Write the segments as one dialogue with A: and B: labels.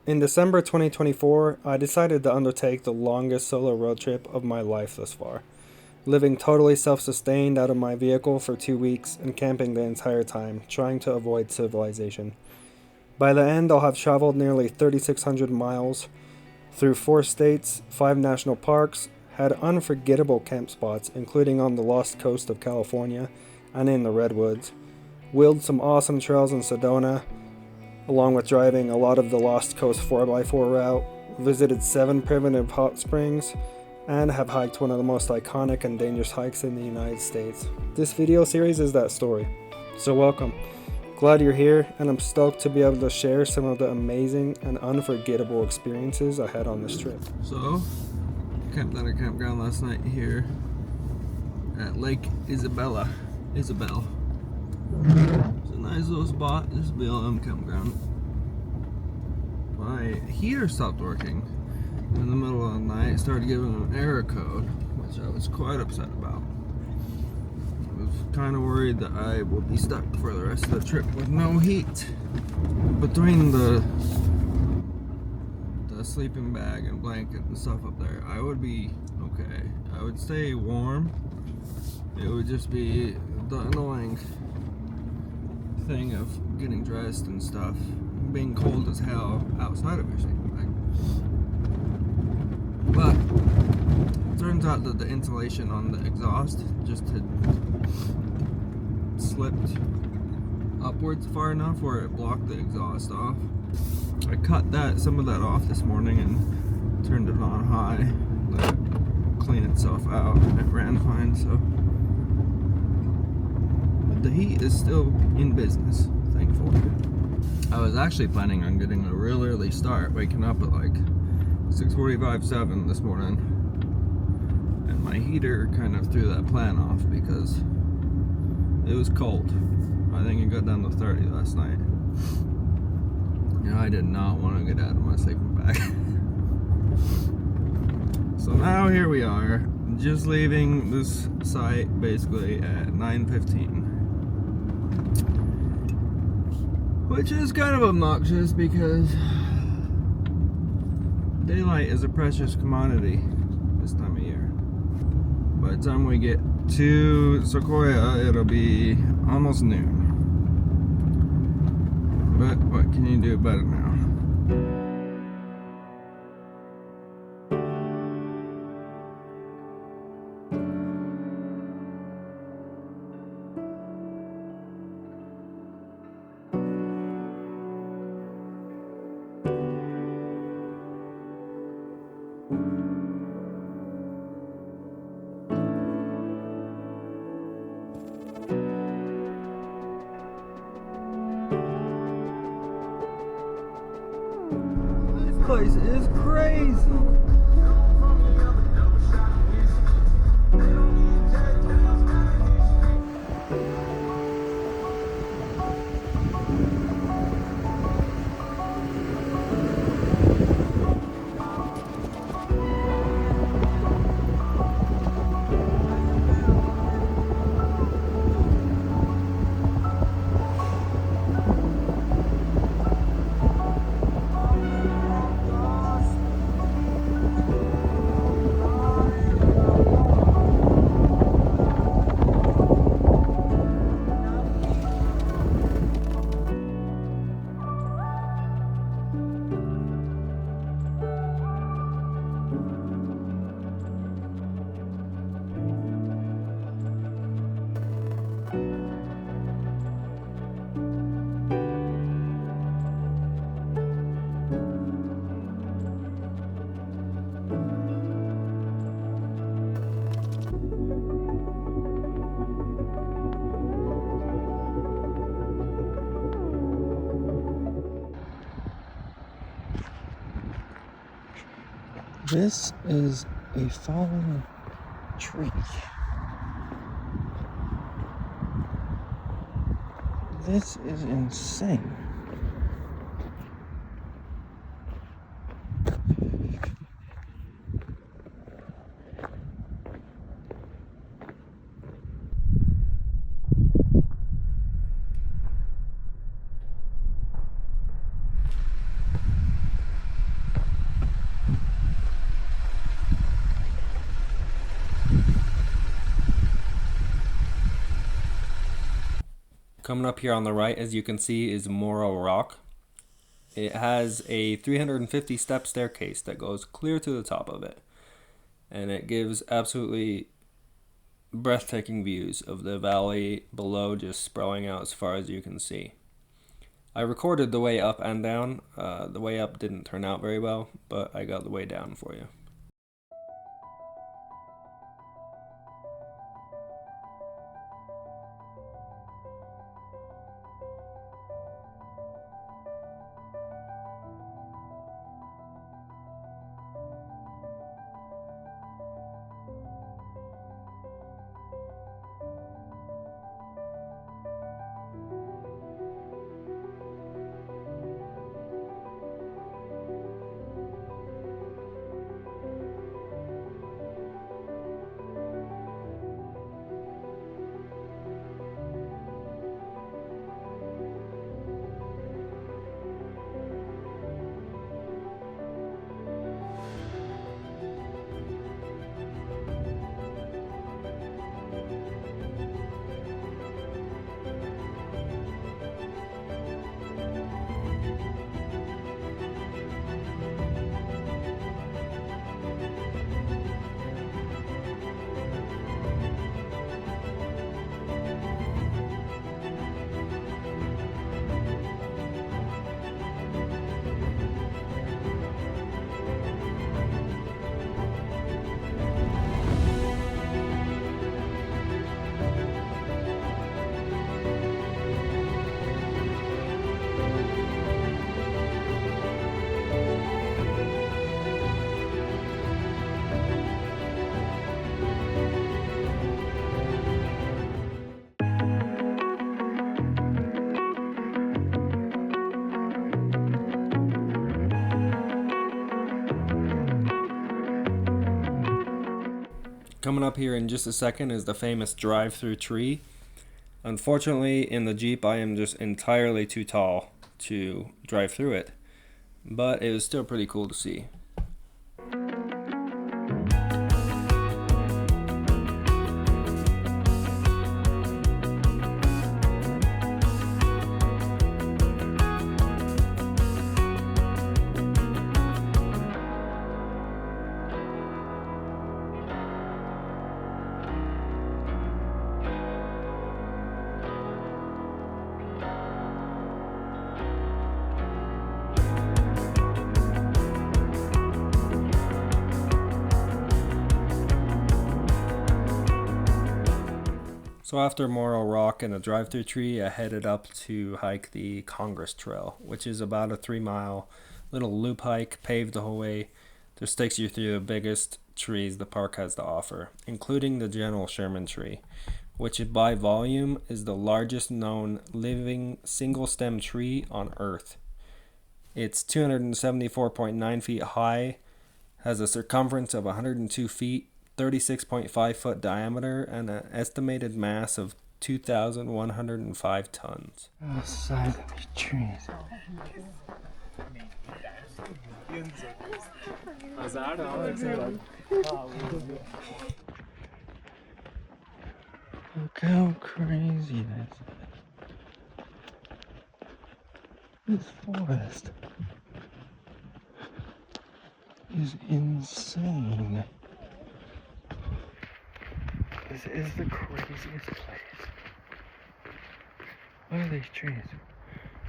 A: In December 2024, I decided to undertake the longest solo road trip of my life thus far, living totally self-sustained out of my vehicle for 2 weeks and camping the entire time, trying to avoid civilization. By the end, I'll have traveled nearly 3,600 miles through 4 states, 5 national parks, had unforgettable camp spots, including on the lost coast of California and in the Redwoods, wheeled some awesome trails in Sedona, along with driving a lot of the Lost Coast 4x4 route, visited 7 primitive hot springs, and have hiked one of the most iconic and dangerous hikes in the United States. This video series is that story. So welcome. Glad you're here, and I'm stoked to be able to share some of the amazing and unforgettable experiences I had on this trip.
B: So, camped at a campground last night here at Lake Isabel. It's a nice little spot, this BLM campground. My heater stopped working in the middle of the night. It started giving an error code, which I was quite upset about. I was kind of worried that I would be stuck for the rest of the trip with no heat. Between the sleeping bag and blanket and stuff up there, I would be okay. I would stay warm. It would just be the annoying thing of getting dressed and stuff, being cold as hell outside of your sleeping bag. But it turns out that the insulation on the exhaust just had slipped upwards far enough where it blocked the exhaust off. I cut some of that off this morning and turned it on high, let it clean itself out, and it ran fine. So the heat is still in business, thankfully. I was actually planning on getting a real early start, waking up at like 6:45, 7 this morning, and my heater kind of threw that plan off because it was cold. I think it got down to 30 last night. I did not want to get out of my sleeping bag. So now here we are, just leaving this site basically at 9:15. Which is kind of obnoxious because daylight is a precious commodity this time of year. By the time we get to Sequoia, it'll be almost noon. But what can you do about it now? This place is crazy. This is a fallen tree. This is insane.
A: Coming up here on the right, as you can see, is Morro Rock. It has a 350 step staircase that goes clear to the top of it, and it gives absolutely breathtaking views of the valley below, just sprawling out as far as you can see. I recorded the way up and down. The way up didn't turn out very well, but I got the way down for you. Coming up here in just a second is the famous drive-through tree. Unfortunately, in the Jeep, I am just entirely too tall to drive through it, but it was still pretty cool to see. So after Morro Rock and the drive-through tree, I headed up to hike the Congress Trail, which is about a 3-mile little loop hike, paved the whole way. Just takes you through the biggest trees the park has to offer, including the General Sherman tree, which by volume is the largest known living single-stem tree on Earth. It's 274.9 feet high, has a circumference of 102 feet, 36.5 foot diameter, and an estimated mass of 2,105 tons.
C: Outside of the trees. Look how crazy this is. This forest is insane. This is the craziest place. Look at these trees.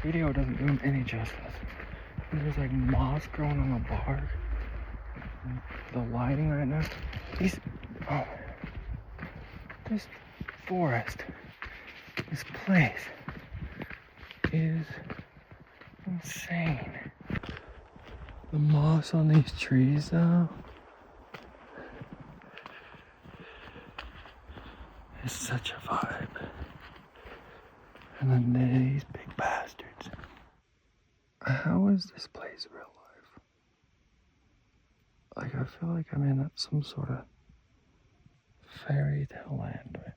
C: Video doesn't do them any justice. There's like moss growing on the bark. The lighting right now. This forest, this place is insane. The moss on these trees though. It's such a vibe. And then these big bastards. How is this place real life? Like, I feel like I'm in some sort of fairy tale land right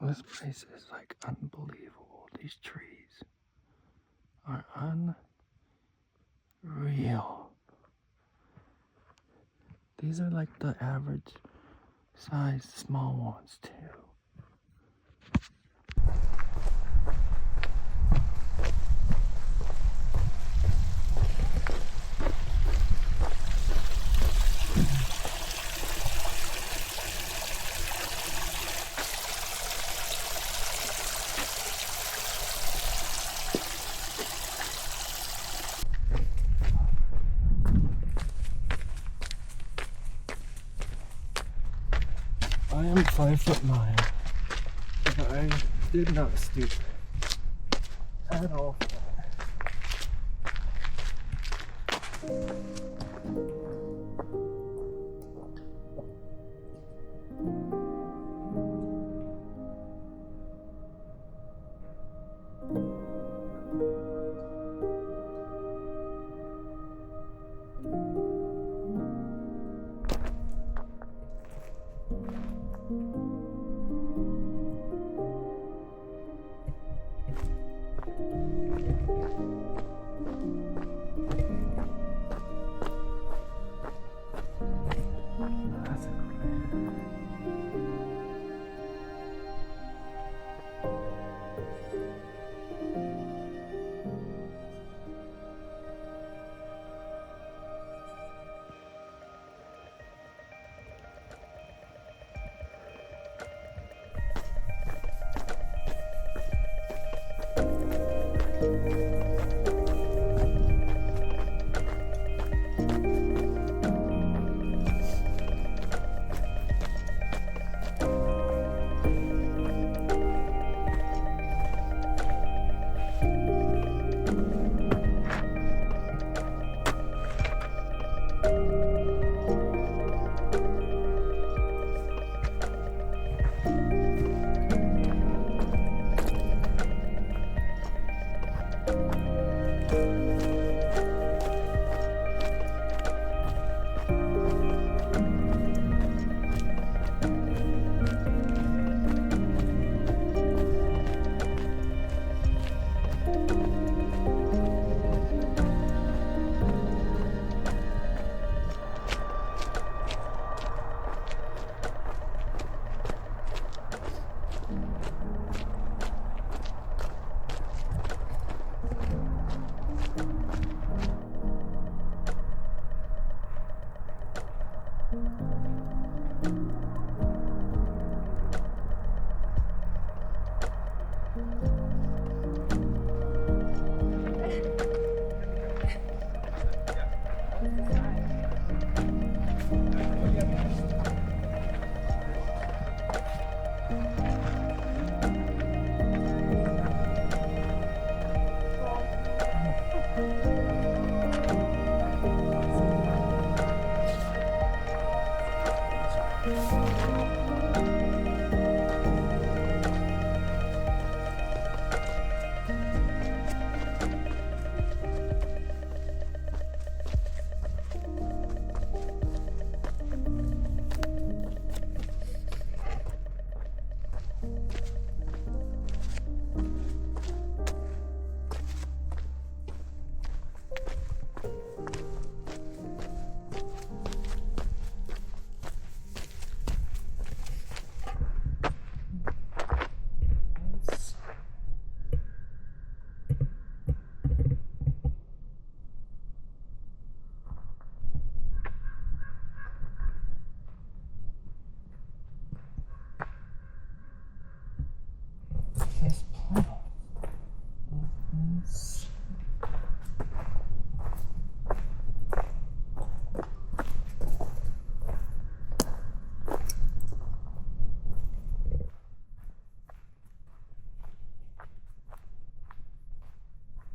C: now. This place is like unbelievable. These trees are unbelievable. real. These are like the average size small ones too. I am 5'9", but I did not stoop at all.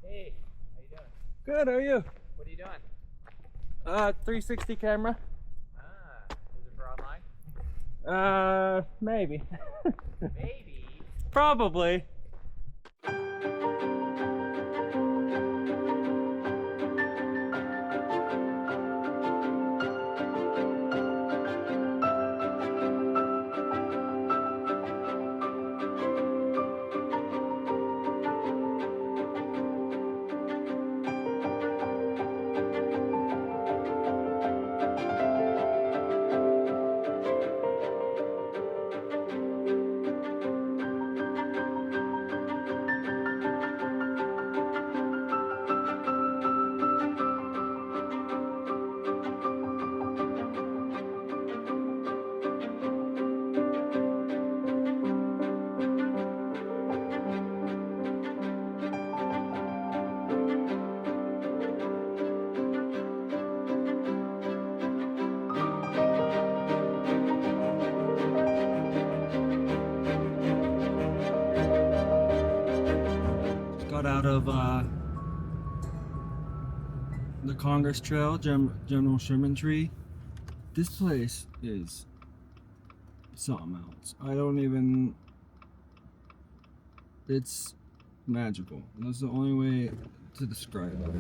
D: Hey, how you doing?
C: Good, how are you?
D: What are you doing?
C: 360 camera.
D: Is it for online?
C: Maybe.
D: Maybe.
C: Probably. out of the Congress Trail, General Sherman Tree. This place is something else. It's magical. That's the only way to describe it.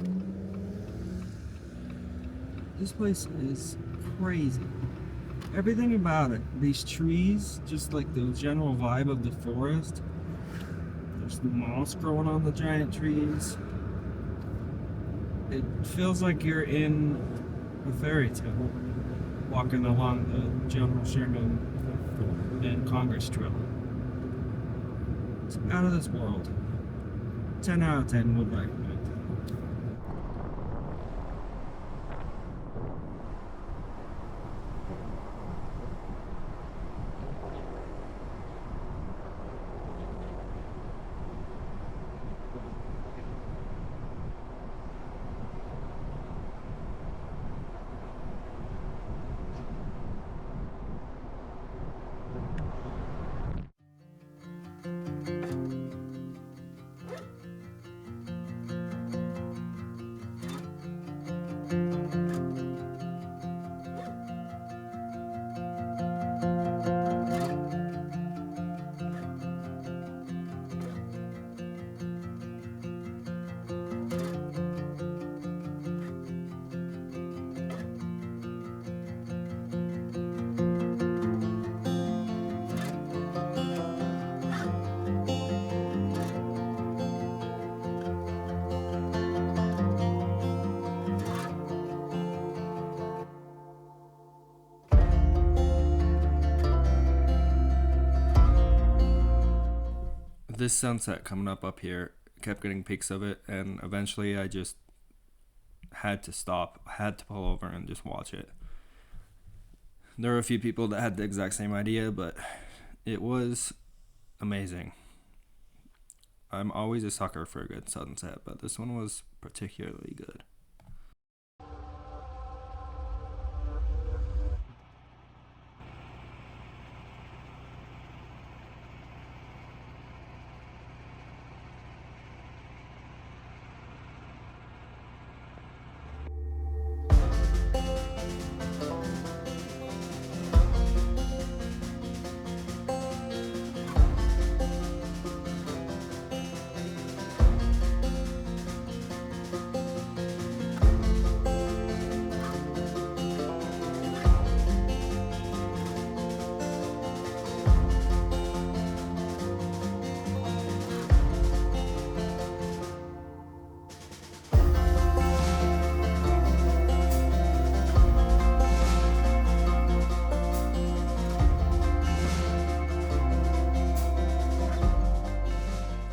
C: This place is crazy. Everything about it. These trees, just like the general vibe of the forest. There's the moss growing on the giant trees. It feels like you're in a fairy tale, walking along the General Sherman and Congress Trail. It's out of this world. 10 out of 10 would recommend.
A: This sunset coming up here, kept getting peaks of it, and eventually I just had to stop, had to pull over and just watch it. There were a few people that had the exact same idea, but it was amazing. I'm always a sucker for a good sunset, but this one was particularly good.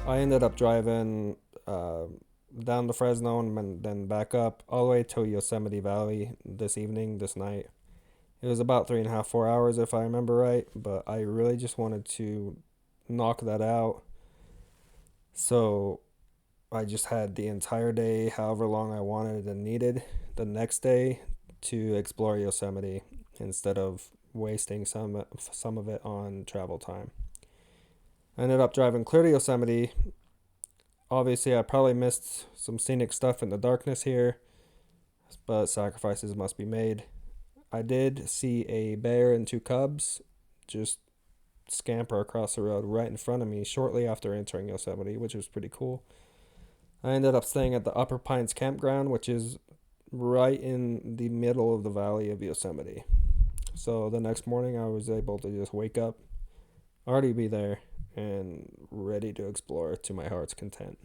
A: I ended up driving down to Fresno and then back up all the way to Yosemite Valley this night. It was about 3.5, 4 hours if I remember right, but I really just wanted to knock that out. So I just had the entire day, however long I wanted and needed, the next day to explore Yosemite instead of wasting some of it on travel time. I ended up driving clear to Yosemite. Obviously, I probably missed some scenic stuff in the darkness here, but sacrifices must be made. I did see a bear and two cubs just scamper across the road right in front of me shortly after entering Yosemite, which was pretty cool. I ended up staying at the Upper Pines Campground, which is right in the middle of the valley of Yosemite. So the next morning, I was able to just wake up, already be there, and ready to explore to my heart's content.